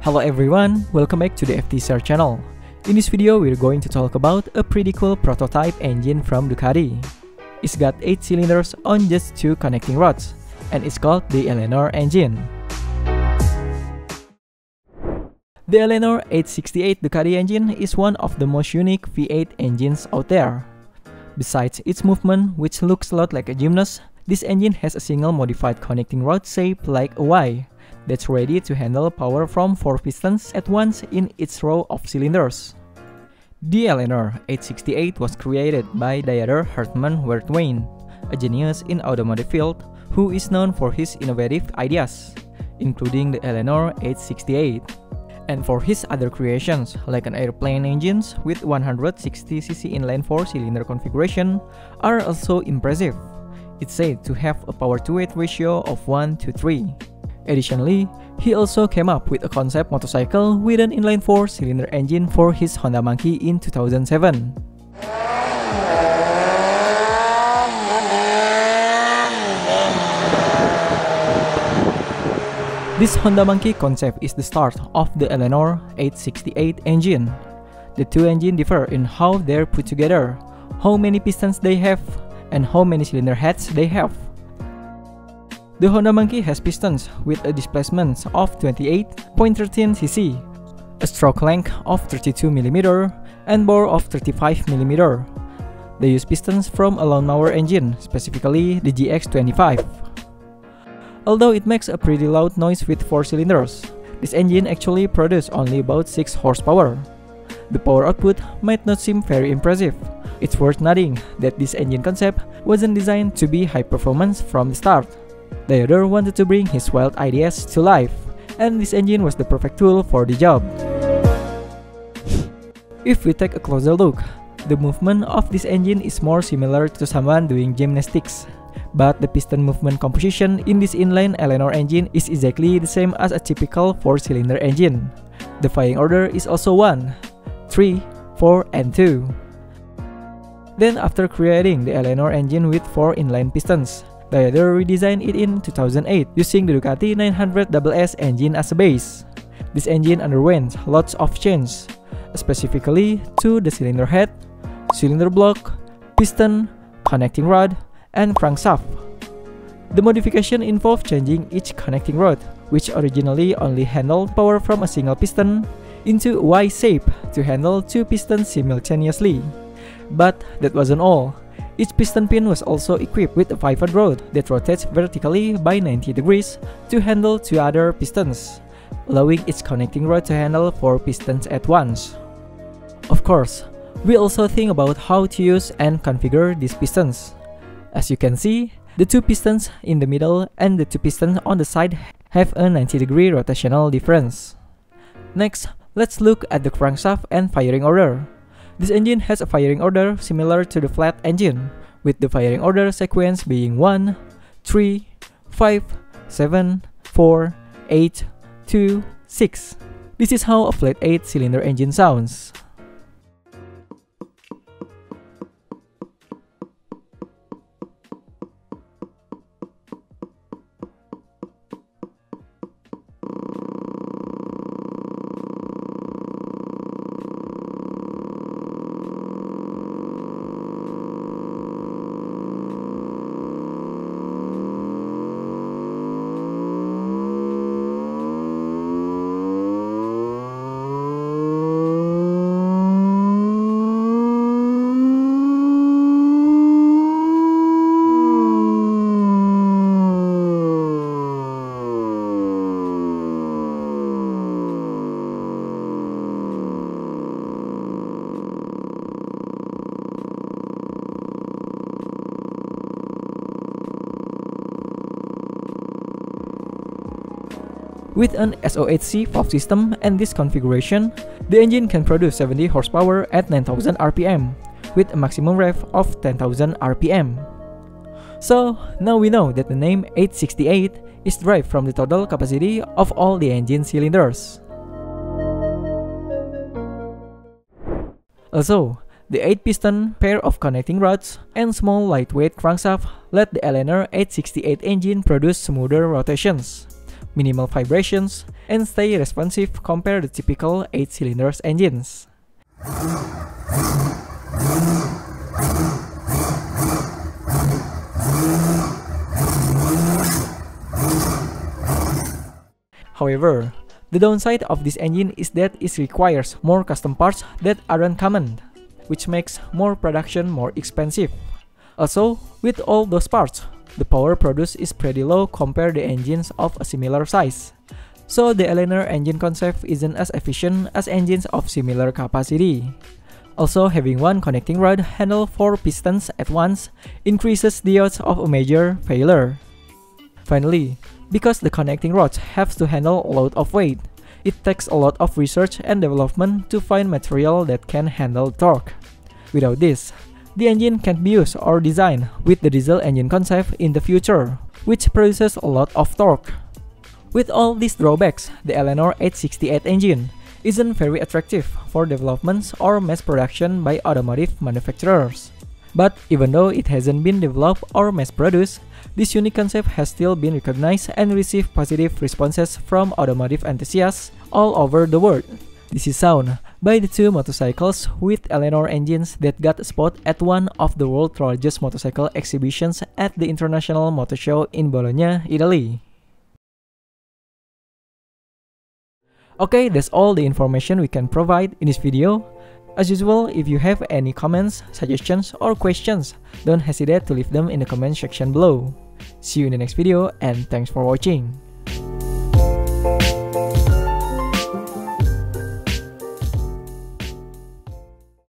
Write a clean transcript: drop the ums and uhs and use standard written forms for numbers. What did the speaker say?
Hello everyone, welcome back to the FTCR channel. In this video, we're going to talk about a pretty cool prototype engine from Ducati. It's got 8 cylinders on just 2 connecting rods, and it's called the Eleanor engine. The Eleanor 868 Ducati engine is one of the most unique V8 engines out there. Besides its movement, which looks a lot like a gymnast, this engine has a single modified connecting rod shaped like a Y that's ready to handle power from 4 pistons at once in its row of cylinders. The Eleanor 868 was created by Dieter Hartmann Werthwein, a genius in automotive field who is known for his innovative ideas, including the Eleanor 868, and for his other creations like an airplane engines with 160cc inline 4-cylinder configuration are also impressive. It's said to have a power-to-weight ratio of 1:3. Additionally, he also came up with a concept motorcycle with an inline 4-cylinder engine for his Honda Monkey in 2007. This Honda Monkey concept is the start of the Eleanor 868 engine. The two engines differ in how they're put together, how many pistons they have, and how many cylinder heads they have. The Honda Monkey has pistons with a displacement of 28.13 cc, a stroke length of 32mm, and bore of 35mm. They use pistons from a lawnmower engine, specifically the GX25. Although it makes a pretty loud noise with 4 cylinders, this engine actually produces only about 6 horsepower. The power output might not seem very impressive. It's worth noting that this engine concept wasn't designed to be high performance from the start. Dieter wanted to bring his wild ideas to life, and this engine was the perfect tool for the job. If we take a closer look, the movement of this engine is more similar to someone doing gymnastics. But the piston movement composition in this inline Eleanor engine is exactly the same as a typical 4-cylinder engine. The firing order is also 1, 3, 4, and 2. Then after creating the Eleanor engine with 4 inline pistons, Dieter redesigned it in 2008 using the Ducati 900SS engine as a base. This engine underwent lots of changes, specifically to the cylinder head, cylinder block, piston, connecting rod, and crankshaft. The modification involved changing each connecting rod, which originally only handled power from a single piston, into a Y shape to handle 2 pistons simultaneously. But that wasn't all. Each piston pin was also equipped with a pivot rod that rotates vertically by 90 degrees to handle 2 other pistons, allowing each connecting rod to handle 4 pistons at once. Of course, we also think about how to use and configure these pistons. As you can see, the 2 pistons in the middle and the 2 pistons on the side have a 90-degree rotational difference. Next, let's look at the crankshaft and firing order. This engine has a firing order similar to the flat engine, with the firing order sequence being 1, 3, 5, 7, 4, 8, 2, 6. This is how a flat 8-cylinder engine sounds. With an SOHC valve system and this configuration, the engine can produce 70 horsepower at 9000 RPM, with a maximum rev of 10,000 RPM. So, now we know that the name 868 is derived from the total capacity of all the engine cylinders. Also, the 8-piston pair of connecting rods and small lightweight crankshaft let the Eleanor 868 engine produce smoother rotations, minimal vibrations, and stay responsive compared to typical 8-cylinder engines. However, the downside of this engine is that it requires more custom parts that aren't common, which makes more production more expensive. Also, with all those parts, the power produced is pretty low compared to engines of a similar size. So the Eleanor engine concept isn't as efficient as engines of similar capacity. Also, having one connecting rod handle 4 pistons at once increases the odds of a major failure. Finally, because the connecting rods have to handle a lot of weight, it takes a lot of research and development to find material that can handle torque. Without this, the engine can't be used or designed with the diesel engine concept in the future, which produces a lot of torque. With all these drawbacks, the Eleanor 868 engine isn't very attractive for developments or mass production by automotive manufacturers. But even though it hasn't been developed or mass-produced, this unique concept has still been recognized and received positive responses from automotive enthusiasts all over the world. This is shown by the two motorcycles with Eleanor engines that got a spot at one of the world's largest motorcycle exhibitions at the International Motor Show in Bologna, Italy. Okay, that's all the information we can provide in this video. As usual, if you have any comments, suggestions, or questions, don't hesitate to leave them in the comment section below. See you in the next video and thanks for watching.